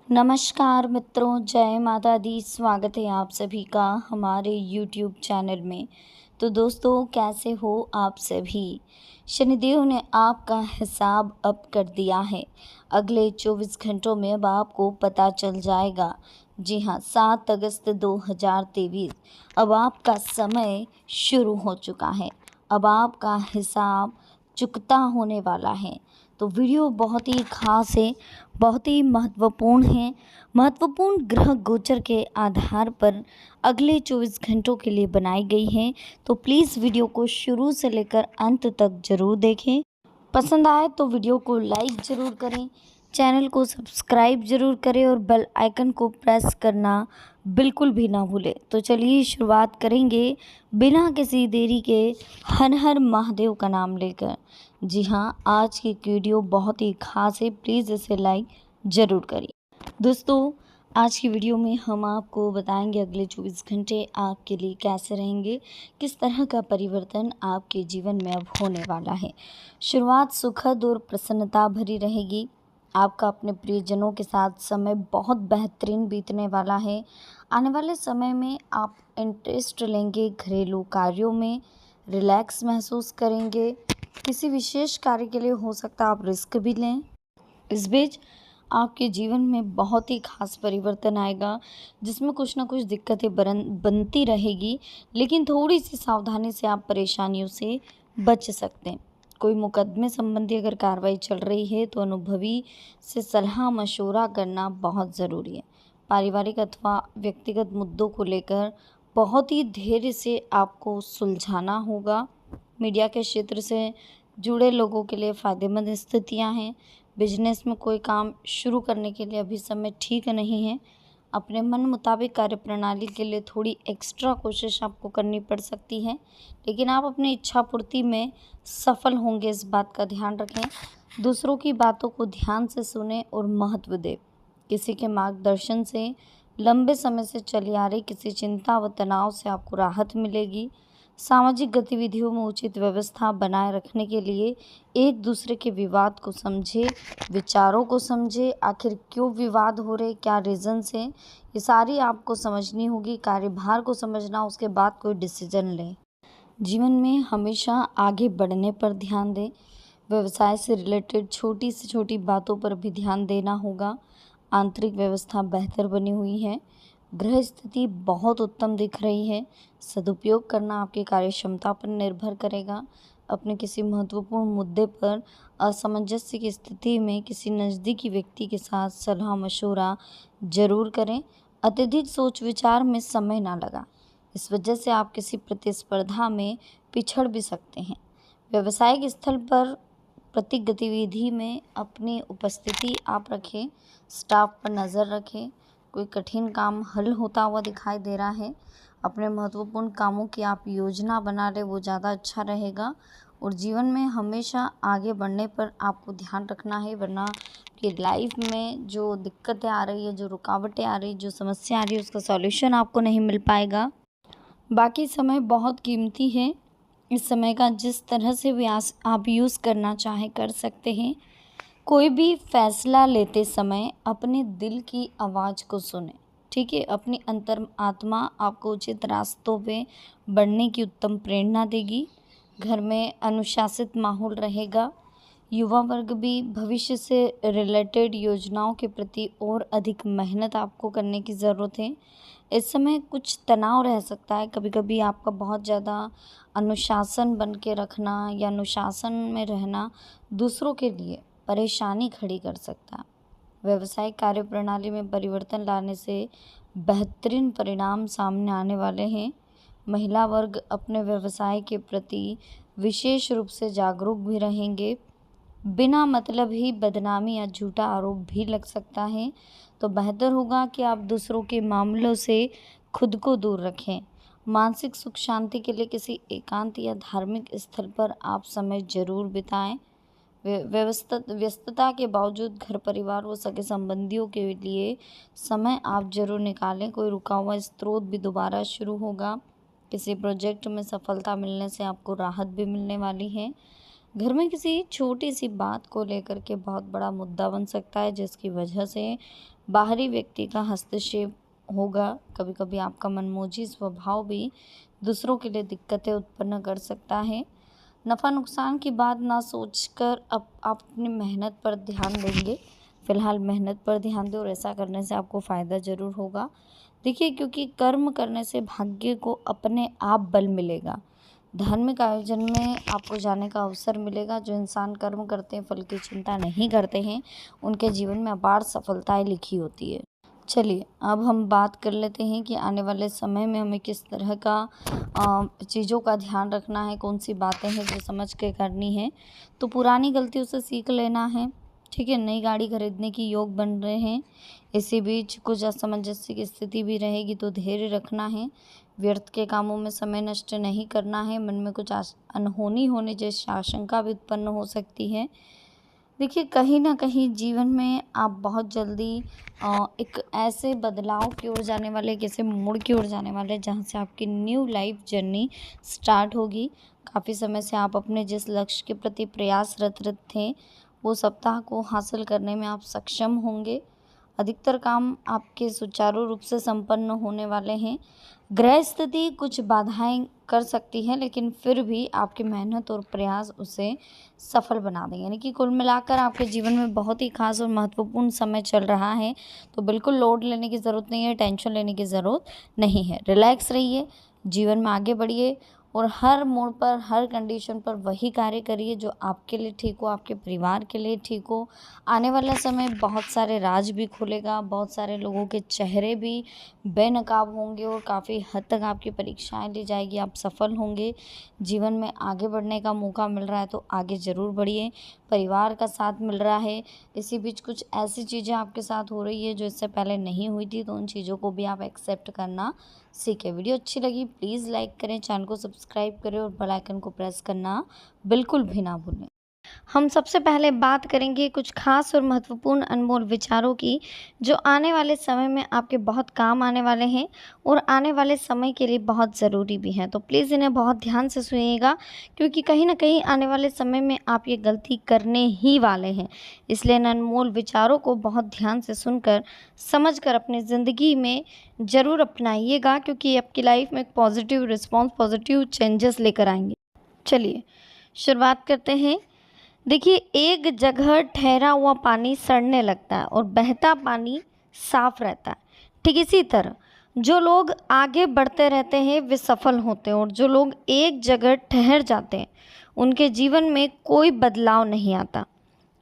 नमस्कार मित्रों, जय माता दी। स्वागत है आप सभी का हमारे यूट्यूब चैनल में। तो दोस्तों, कैसे हो आप सभी। शनिदेव ने आपका हिसाब अब कर दिया है। अगले 24 घंटों में अब आपको पता चल जाएगा। जी हाँ, 7 अगस्त 2023 अब आपका समय शुरू हो चुका है। अब आपका हिसाब चुकता होने वाला है। तो वीडियो बहुत ही खास है, बहुत ही महत्वपूर्ण है। महत्वपूर्ण ग्रह गोचर के आधार पर अगले 24 घंटों के लिए बनाई गई है। तो प्लीज़ वीडियो को शुरू से लेकर अंत तक ज़रूर देखें। पसंद आए तो वीडियो को लाइक ज़रूर करें, चैनल को सब्सक्राइब ज़रूर करें और बेल आइकन को प्रेस करना बिल्कुल भी ना भूलें। तो चलिए शुरुआत करेंगे बिना किसी देरी के हर हर महादेव का नाम लेकर। जी हाँ, आज की वीडियो बहुत ही खास है, प्लीज़ इसे लाइक ज़रूर करिए। दोस्तों, आज की वीडियो में हम आपको बताएंगे अगले 24 घंटे आपके लिए कैसे रहेंगे, किस तरह का परिवर्तन आपके जीवन में अब होने वाला है। शुरुआत सुखद और प्रसन्नता भरी रहेगी। आपका अपने प्रियजनों के साथ समय बहुत बेहतरीन बीतने वाला है। आने वाले समय में आप इंटरेस्ट लेंगे घरेलू कार्यों में, रिलैक्स महसूस करेंगे। किसी विशेष कार्य के लिए हो सकता है आप रिस्क भी लें। इस बीच आपके जीवन में बहुत ही खास परिवर्तन आएगा, जिसमें कुछ ना कुछ दिक्कतें बनती रहेगी, लेकिन थोड़ी सी सावधानी से आप परेशानियों से बच सकते हैं। कोई मुकदमे संबंधी अगर कार्रवाई चल रही है तो अनुभवी से सलाह मशवरा करना बहुत ज़रूरी है। पारिवारिक अथवा व्यक्तिगत मुद्दों को लेकर बहुत ही धैर्य से आपको सुलझाना होगा। मीडिया के क्षेत्र से जुड़े लोगों के लिए फ़ायदेमंद स्थितियां हैं। बिजनेस में कोई काम शुरू करने के लिए अभी समय ठीक नहीं है। अपने मन मुताबिक कार्य प्रणाली के लिए थोड़ी एक्स्ट्रा कोशिश आपको करनी पड़ सकती है, लेकिन आप अपनी इच्छा पूर्ति में सफल होंगे, इस बात का ध्यान रखें। दूसरों की बातों को ध्यान से सुने और महत्व दें। किसी के मार्गदर्शन से लंबे समय से चली आ रही किसी चिंता व तनाव से आपको राहत मिलेगी। सामाजिक गतिविधियों में उचित व्यवस्था बनाए रखने के लिए एक दूसरे के विवाद को समझे, विचारों को समझे, आखिर क्यों विवाद हो रहे, क्या रीज़न्स हैं, ये सारी आपको समझनी होगी। कार्यभार को समझना, उसके बाद कोई डिसीजन लें। जीवन में हमेशा आगे बढ़ने पर ध्यान दें। व्यवसाय से रिलेटेड छोटी से छोटी बातों पर भी ध्यान देना होगा। आंतरिक व्यवस्था बेहतर बनी हुई है। ग्रह स्थिति बहुत उत्तम दिख रही है। सदुपयोग करना आपकी कार्यक्षमता पर निर्भर करेगा। अपने किसी महत्वपूर्ण मुद्दे पर असमंजस्य की स्थिति में किसी नज़दीकी व्यक्ति के साथ सलाह मशवरा जरूर करें। अत्यधिक सोच विचार में समय ना लगा, इस वजह से आप किसी प्रतिस्पर्धा में पिछड़ भी सकते हैं। व्यावसायिक स्थल पर प्रत्येक गतिविधि में अपनी उपस्थिति आप रखें, स्टाफ पर नज़र रखें। कोई कठिन काम हल होता हुआ दिखाई दे रहा है। अपने महत्वपूर्ण कामों की आप योजना बना लें, वो ज़्यादा अच्छा रहेगा। और जीवन में हमेशा आगे बढ़ने पर आपको ध्यान रखना है, वरना कि लाइफ में जो दिक्कतें आ रही है, जो रुकावटें आ रही, जो समस्या आ रही है, उसका सॉल्यूशन आपको नहीं मिल पाएगा। बाकी समय बहुत कीमती है। इस समय का जिस तरह से भी आप यूज़ करना चाहें कर सकते हैं। कोई भी फैसला लेते समय अपने दिल की आवाज़ को सुने, ठीक है। अपनी अंतर आत्मा आपको उचित रास्तों पे बढ़ने की उत्तम प्रेरणा देगी। घर में अनुशासित माहौल रहेगा। युवा वर्ग भी भविष्य से रिलेटेड योजनाओं के प्रति और अधिक मेहनत आपको करने की ज़रूरत है। इस समय कुछ तनाव रह सकता है, कभी कभी आपका बहुत ज़्यादा अनुशासन बन के रखना या अनुशासन में रहना दूसरों के लिए परेशानी खड़ी कर सकता है। व्यावसायिक कार्यप्रणाली में परिवर्तन लाने से बेहतरीन परिणाम सामने आने वाले हैं। महिला वर्ग अपने व्यवसाय के प्रति विशेष रूप से जागरूक भी रहेंगे। बिना मतलब ही बदनामी या झूठा आरोप भी लग सकता है, तो बेहतर होगा कि आप दूसरों के मामलों से खुद को दूर रखें। मानसिक सुख शांति के लिए किसी एकांत या धार्मिक स्थल पर आप समय जरूर बिताएं। व्यस्तता के बावजूद घर परिवार व सगे संबंधियों के लिए समय आप जरूर निकालें। कोई रुका हुआ स्रोत भी दोबारा शुरू होगा। किसी प्रोजेक्ट में सफलता मिलने से आपको राहत भी मिलने वाली है। घर में किसी छोटी सी बात को लेकर के बहुत बड़ा मुद्दा बन सकता है, जिसकी वजह से बाहरी व्यक्ति का हस्तक्षेप होगा। कभी कभी आपका मनमोजी स्वभाव भी दूसरों के लिए दिक्कतें उत्पन्न कर सकता है। नफ़ा नुकसान की बात ना सोचकर अब आप अपनी मेहनत पर ध्यान देंगे। फ़िलहाल मेहनत पर ध्यान दें और ऐसा करने से आपको फ़ायदा ज़रूर होगा। देखिए, क्योंकि कर्म करने से भाग्य को अपने आप बल मिलेगा। धार्मिक आयोजन में आपको जाने का अवसर मिलेगा। जो इंसान कर्म करते हैं, फल की चिंता नहीं करते हैं, उनके जीवन में अपार सफलताएं लिखी होती है। चलिए, अब हम बात कर लेते हैं कि आने वाले समय में हमें किस तरह का चीज़ों का ध्यान रखना है, कौन सी बातें हैं जो समझ के करनी है। तो पुरानी गलतियों से सीख लेना है, ठीक है। नई गाड़ी खरीदने की योग बन रहे हैं। इसी बीच कुछ असमंजस्य की स्थिति भी रहेगी, तो धैर्य रखना है। व्यर्थ के कामों में समय नष्ट नहीं करना है। मन में कुछ अनहोनी होने जैसी आशंका भी उत्पन्न हो सकती है। देखिए, कहीं ना कहीं जीवन में आप बहुत जल्दी एक ऐसे बदलाव की ओर जाने वाले, एक ऐसे मोड़ की ओर जाने वाले जहाँ से आपकी न्यू लाइफ जर्नी स्टार्ट होगी। काफ़ी समय से आप अपने जिस लक्ष्य के प्रति प्रयासरत थे, वो सप्ताह को हासिल करने में आप सक्षम होंगे। अधिकतर काम आपके सुचारू रूप से संपन्न होने वाले हैं। ग्रह स्थिति कुछ बाधाएं कर सकती है, लेकिन फिर भी आपकी मेहनत और प्रयास उसे सफल बना देंगे। यानी कि कुल मिलाकर आपके जीवन में बहुत ही खास और महत्वपूर्ण समय चल रहा है। तो बिल्कुल लोड लेने की ज़रूरत नहीं है, टेंशन लेने की ज़रूरत नहीं है। रिलैक्स रहिए, जीवन में आगे बढ़िए और हर मोड़ पर, हर कंडीशन पर वही कार्य करिए जो आपके लिए ठीक हो, आपके परिवार के लिए ठीक हो। आने वाला समय बहुत सारे राज भी खुलेगा, बहुत सारे लोगों के चेहरे भी बेनकाब होंगे और काफ़ी हद तक आपकी परीक्षाएं ली जाएगी, आप सफल होंगे। जीवन में आगे बढ़ने का मौका मिल रहा है तो आगे ज़रूर बढ़िए। परिवार का साथ मिल रहा है। इसी बीच कुछ ऐसी चीज़ें आपके साथ हो रही है जो इससे पहले नहीं हुई थी, तो उन चीज़ों को भी आप एक्सेप्ट करना सीखें। वीडियो अच्छी लगी प्लीज़ लाइक करें, चैनल को सब्सक्राइब करें और बेल आइकन को प्रेस करना बिल्कुल भी ना भूलें। हम सबसे पहले बात करेंगे कुछ खास और महत्वपूर्ण अनमोल विचारों की, जो आने वाले समय में आपके बहुत काम आने वाले हैं और आने वाले समय के लिए बहुत ज़रूरी भी हैं। तो प्लीज़ इन्हें बहुत ध्यान से सुनिएगा, क्योंकि कहीं ना कहीं आने वाले समय में आप ये गलती करने ही वाले हैं। इसलिए इन अनमोल विचारों को बहुत ध्यान से सुनकर, समझकर अपनी ज़िंदगी में ज़रूर अपनाइएगा, क्योंकि ये आपकी लाइफ में एक पॉजिटिव रिस्पॉन्स, पॉजिटिव चेंजेस लेकर आएंगे। चलिए शुरुआत करते हैं। देखिए, एक जगह ठहरा हुआ पानी सड़ने लगता है और बहता पानी साफ रहता है। ठीक इसी तरह जो लोग आगे बढ़ते रहते हैं वे सफल होते हैं, और जो लोग एक जगह ठहर जाते हैं उनके जीवन में कोई बदलाव नहीं आता।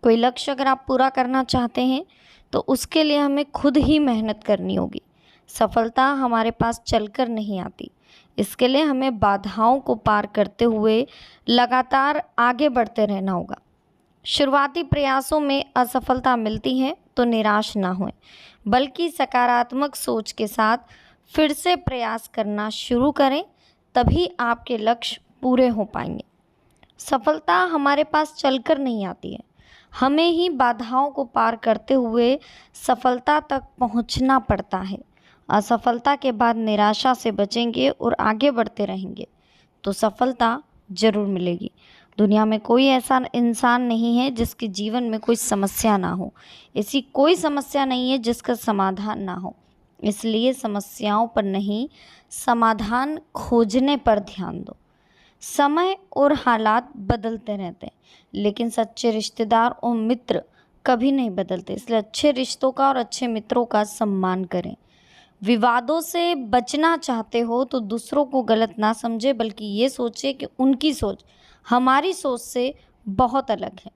कोई लक्ष्य अगर आप पूरा करना चाहते हैं तो उसके लिए हमें खुद ही मेहनत करनी होगी। सफलता हमारे पास चलकर नहीं आती। इसके लिए हमें बाधाओं को पार करते हुए लगातार आगे बढ़ते रहना होगा। शुरुआती प्रयासों में असफलता मिलती है तो निराश ना हों, बल्कि सकारात्मक सोच के साथ फिर से प्रयास करना शुरू करें, तभी आपके लक्ष्य पूरे हो पाएंगे। सफलता हमारे पास चलकर नहीं आती है, हमें ही बाधाओं को पार करते हुए सफलता तक पहुंचना पड़ता है। असफलता के बाद निराशा से बचेंगे और आगे बढ़ते रहेंगे तो सफलता जरूर मिलेगी। दुनिया में कोई ऐसा इंसान नहीं है जिसके जीवन में कोई समस्या ना हो। ऐसी कोई समस्या नहीं है जिसका समाधान ना हो। इसलिए समस्याओं पर नहीं, समाधान खोजने पर ध्यान दो। समय और हालात बदलते रहते हैं, लेकिन सच्चे रिश्तेदार और मित्र कभी नहीं बदलते। इसलिए अच्छे रिश्तों का और अच्छे मित्रों का सम्मान करें। विवादों से बचना चाहते हो तो दूसरों को गलत ना समझे, बल्कि ये सोचे कि उनकी सोच हमारी सोच से बहुत अलग है।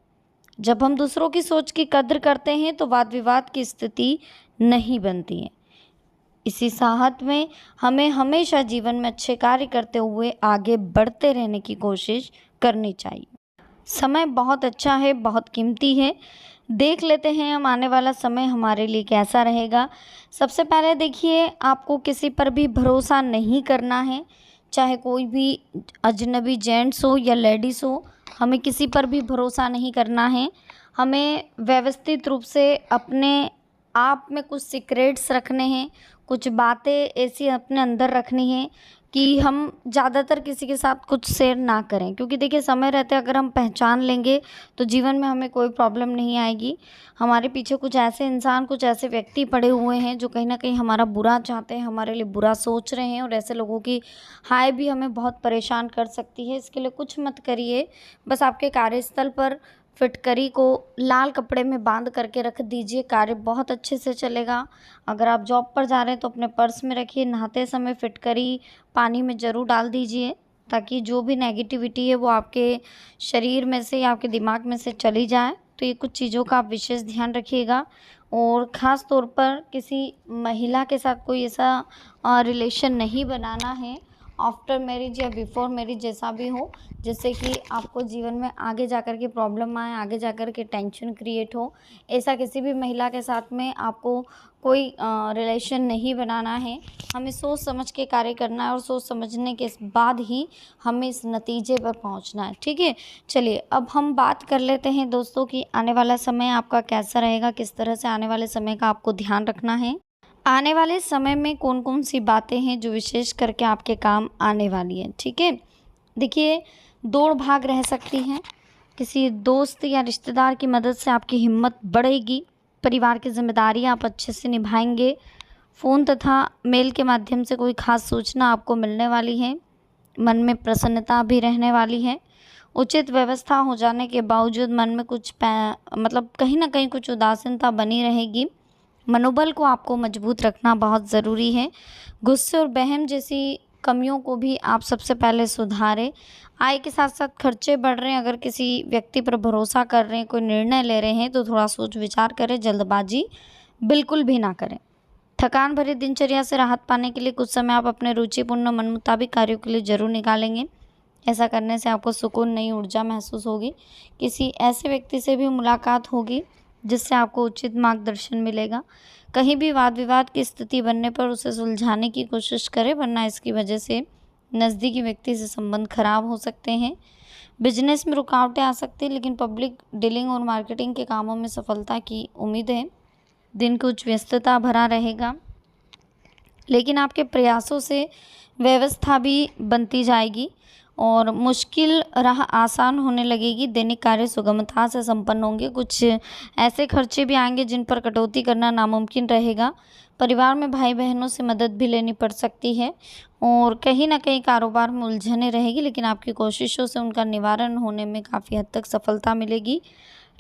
जब हम दूसरों की सोच की कद्र करते हैं तो वाद विवाद की स्थिति नहीं बनती है। इसी साहत में हमें हमेशा जीवन में अच्छे कार्य करते हुए आगे बढ़ते रहने की कोशिश करनी चाहिए। समय बहुत अच्छा है, बहुत कीमती है। देख लेते हैं हम आने वाला समय हमारे लिए कैसा रहेगा। सबसे पहले देखिए, आपको किसी पर भी भरोसा नहीं करना है, चाहे कोई भी अजनबी जेंट्स हो या लेडीज़ हो, हमें किसी पर भी भरोसा नहीं करना है। हमें व्यवस्थित रूप से अपने आप में कुछ सीक्रेट्स रखने हैं, कुछ बातें ऐसी अपने अंदर रखनी है कि हम ज़्यादातर किसी के साथ कुछ शेयर ना करें, क्योंकि देखिए समय रहते अगर हम पहचान लेंगे तो जीवन में हमें कोई प्रॉब्लम नहीं आएगी। हमारे पीछे कुछ ऐसे इंसान, कुछ ऐसे व्यक्ति पड़े हुए हैं जो कहीं न कहीं हमारा बुरा चाहते हैं, हमारे लिए बुरा सोच रहे हैं, और ऐसे लोगों की हाय भी हमें बहुत परेशान कर सकती है। इसके लिए कुछ मत करिए, बस आपके कार्यस्थल पर फिटकरी को लाल कपड़े में बांध करके रख दीजिए, कार्य बहुत अच्छे से चलेगा। अगर आप जॉब पर जा रहे हैं तो अपने पर्स में रखिए, नहाते समय फिटकरी पानी में ज़रूर डाल दीजिए, ताकि जो भी नेगेटिविटी है वो आपके शरीर में से या आपके दिमाग में से चली जाए। तो ये कुछ चीज़ों का आप विशेष ध्यान रखिएगा, और ख़ास तौर पर किसी महिला के साथ कोई ऐसा रिलेशन नहीं बनाना है, आफ्टर मैरिज या बिफोर मैरिज जैसा भी हो, जिससे कि आपको जीवन में आगे जाकर के प्रॉब्लम आए, आगे जाकर के टेंशन क्रिएट हो। ऐसा किसी भी महिला के साथ में आपको कोई रिलेशन नहीं बनाना है। हमें सोच समझ के कार्य करना है, और सोच समझने के बाद ही हमें इस नतीजे पर पहुंचना है, ठीक है। चलिए अब हम बात कर लेते हैं दोस्तों कि आने वाला समय आपका कैसा रहेगा, किस तरह से आने वाले समय का आपको ध्यान रखना है। आने वाले समय में कौन कौन सी बातें हैं जो विशेष करके आपके काम आने वाली हैं, ठीक है। देखिए, दौड़ भाग रह सकती हैं, किसी दोस्त या रिश्तेदार की मदद से आपकी हिम्मत बढ़ेगी, परिवार की जिम्मेदारी आप अच्छे से निभाएंगे, फ़ोन तथा मेल के माध्यम से कोई खास सूचना आपको मिलने वाली है, मन में प्रसन्नता भी रहने वाली है। उचित व्यवस्था हो जाने के बावजूद मन में कुछ मतलब कहीं ना कहीं कुछ उदासीनता बनी रहेगी। मनोबल को आपको मजबूत रखना बहुत ज़रूरी है। गुस्से और वहम जैसी कमियों को भी आप सबसे पहले सुधारें। आय के साथ साथ खर्चे बढ़ रहे हैं, अगर किसी व्यक्ति पर भरोसा कर रहे हैं, कोई निर्णय ले रहे हैं तो थोड़ा सोच विचार करें, जल्दबाजी बिल्कुल भी ना करें। थकान भरी दिनचर्या से राहत पाने के लिए कुछ समय आप अपने रुचिपूर्ण मन मुताबिक कार्यों के लिए ज़रूर निकालेंगे। ऐसा करने से आपको सुकून, नई ऊर्जा महसूस होगी। किसी ऐसे व्यक्ति से भी मुलाकात होगी जिससे आपको उचित मार्गदर्शन मिलेगा। कहीं भी वाद विवाद की स्थिति बनने पर उसे सुलझाने की कोशिश करें, वरना इसकी वजह से नज़दीकी व्यक्ति से संबंध खराब हो सकते हैं। बिजनेस में रुकावटें आ सकती हैं, लेकिन पब्लिक डीलिंग और मार्केटिंग के कामों में सफलता की उम्मीद है। दिन कुछ व्यस्तता भरा रहेगा, लेकिन आपके प्रयासों से व्यवस्था भी बनती जाएगी और मुश्किल राह आसान होने लगेगी। दैनिक कार्य सुगमता से संपन्न होंगे। कुछ ऐसे खर्चे भी आएंगे जिन पर कटौती करना नामुमकिन रहेगा। परिवार में भाई बहनों से मदद भी लेनी पड़ सकती है, और कहीं ना कहीं कारोबार में उलझने रहेगी, लेकिन आपकी कोशिशों से उनका निवारण होने में काफ़ी हद तक सफलता मिलेगी।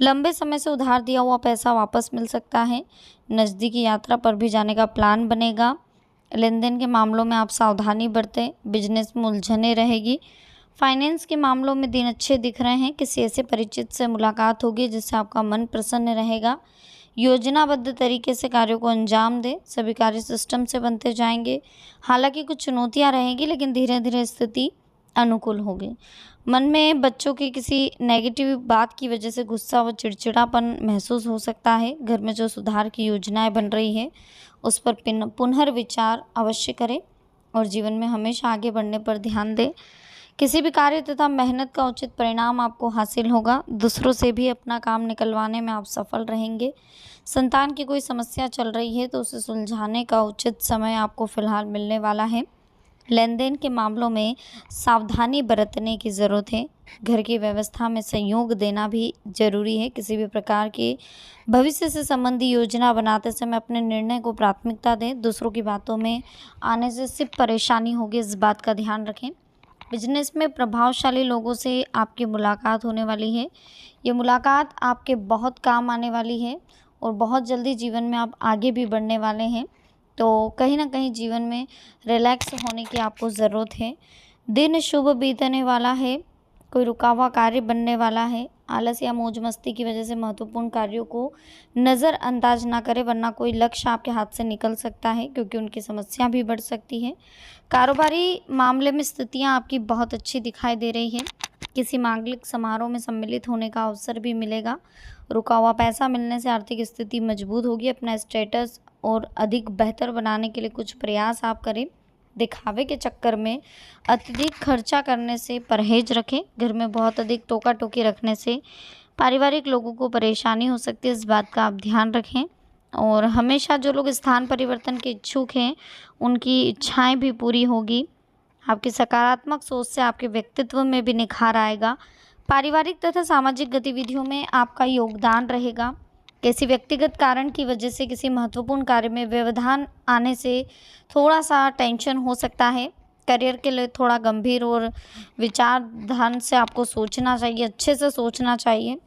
लंबे समय से उधार दिया हुआ पैसा वापस मिल सकता है। नज़दीकी यात्रा पर भी जाने का प्लान बनेगा। लेन देन के मामलों में आप सावधानी बरतें, बिजनेस में उलझने रहेगी। फाइनेंस के मामलों में दिन अच्छे दिख रहे हैं। किसी ऐसे परिचित से मुलाकात होगी जिससे आपका मन प्रसन्न रहेगा। योजनाबद्ध तरीके से कार्यों को अंजाम दें, सभी कार्य सिस्टम से बनते जाएंगे। हालांकि कुछ चुनौतियां रहेंगी, लेकिन धीरे धीरे स्थिति अनुकूल होगी। मन में बच्चों की किसी नेगेटिव बात की वजह से गुस्सा व चिड़चिड़ापन महसूस हो सकता है। घर में जो सुधार की योजनाएं बन रही है उस पर पुनर्विचार अवश्य करें, और जीवन में हमेशा आगे बढ़ने पर ध्यान दें। किसी भी कार्य तथा मेहनत का उचित परिणाम आपको हासिल होगा। दूसरों से भी अपना काम निकलवाने में आप सफल रहेंगे। संतान की कोई समस्या चल रही है तो उसे सुलझाने का उचित समय आपको फिलहाल मिलने वाला है। लेन देन के मामलों में सावधानी बरतने की ज़रूरत है। घर की व्यवस्था में सहयोग देना भी जरूरी है। किसी भी प्रकार की भविष्य से संबंधी योजना बनाते समय अपने निर्णय को प्राथमिकता दें। दूसरों की बातों में आने से सिर्फ परेशानी होगी, इस बात का ध्यान रखें। बिजनेस में प्रभावशाली लोगों से आपकी मुलाकात होने वाली है। ये मुलाकात आपके बहुत काम आने वाली है, और बहुत जल्दी जीवन में आप आगे भी बढ़ने वाले हैं। तो कहीं ना कहीं जीवन में रिलैक्स होने की आपको ज़रूरत है। दिन शुभ बीतने वाला है, कोई रुका हुआ कार्य बनने वाला है। आलस या मौज मस्ती की वजह से महत्वपूर्ण कार्यों को नज़रअंदाज ना करें, वरना कोई लक्ष्य आपके हाथ से निकल सकता है, क्योंकि उनकी समस्या भी बढ़ सकती है। कारोबारी मामले में स्थितियां आपकी बहुत अच्छी दिखाई दे रही है। किसी मांगलिक समारोह में सम्मिलित होने का अवसर भी मिलेगा। रुका हुआ पैसा मिलने से आर्थिक स्थिति मजबूत होगी। अपना स्टेटस और अधिक बेहतर बनाने के लिए कुछ प्रयास आप करें। दिखावे के चक्कर में अत्यधिक खर्चा करने से परहेज रखें। घर में बहुत अधिक टोका टोकी रखने से पारिवारिक लोगों को परेशानी हो सकती है, इस बात का आप ध्यान रखें। और हमेशा जो लोग स्थान परिवर्तन के इच्छुक हैं उनकी इच्छाएं भी पूरी होगी। आपकी सकारात्मक सोच से आपके व्यक्तित्व में भी निखार आएगा। पारिवारिक तथा सामाजिक गतिविधियों में आपका योगदान रहेगा। किसी व्यक्तिगत कारण की वजह से किसी महत्वपूर्ण कार्य में व्यवधान आने से थोड़ा सा टेंशन हो सकता है। करियर के लिए थोड़ा गंभीर और विचारधान से आपको सोचना चाहिए, अच्छे से सोचना चाहिए।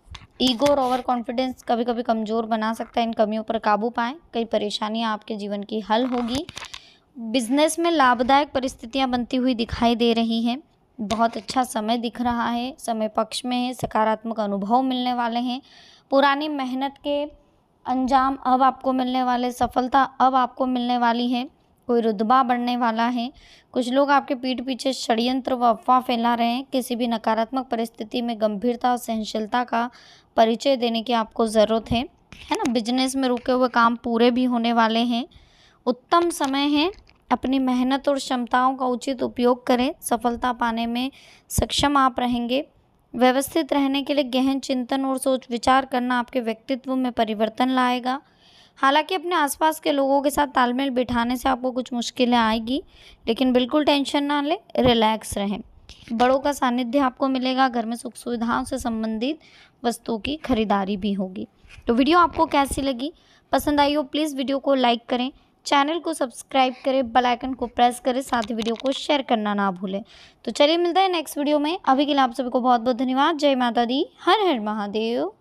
ईगो और ओवर कॉन्फिडेंस कभी कभी कमज़ोर बना सकता है। इन कमियों पर काबू पाएं, कई परेशानियां आपके जीवन की हल होगी। बिजनेस में लाभदायक परिस्थितियां बनती हुई दिखाई दे रही हैं। बहुत अच्छा समय दिख रहा है, समय पक्ष में है, सकारात्मक अनुभव मिलने वाले हैं। पुरानी मेहनत के अंजाम अब आपको मिलने वाले, सफलता अब आपको मिलने वाली है। कोई रुतबा बढ़ने वाला है। कुछ लोग आपके पीठ पीछे षड्यंत्र व अफवाह फैला रहे हैं। किसी भी नकारात्मक परिस्थिति में गंभीरता और सहनशीलता का परिचय देने की आपको ज़रूरत है ना। बिजनेस में रुके हुए काम पूरे भी होने वाले हैं। उत्तम समय है, अपनी मेहनत और क्षमताओं का उचित उपयोग करें, सफलता पाने में सक्षम आप रहेंगे। व्यवस्थित रहने के लिए गहन चिंतन और सोच विचार करना आपके व्यक्तित्व में परिवर्तन लाएगा। हालांकि अपने आसपास के लोगों के साथ तालमेल बिठाने से आपको कुछ मुश्किलें आएगी, लेकिन बिल्कुल टेंशन ना लें, रिलैक्स रहें। बड़ों का सानिध्य आपको मिलेगा। घर में सुख सुविधाओं से संबंधित वस्तुओं की खरीदारी भी होगी। तो वीडियो आपको कैसी लगी? पसंद आई हो प्लीज़ वीडियो को लाइक करें, चैनल को सब्सक्राइब करें, बेल आइकन को प्रेस करें, साथ ही वीडियो को शेयर करना ना भूलें। तो चलिए मिलते हैं नेक्स्ट वीडियो में। अभी के लिए आप सभी को बहुत बहुत धन्यवाद। जय माता दी, हर हर महादेव।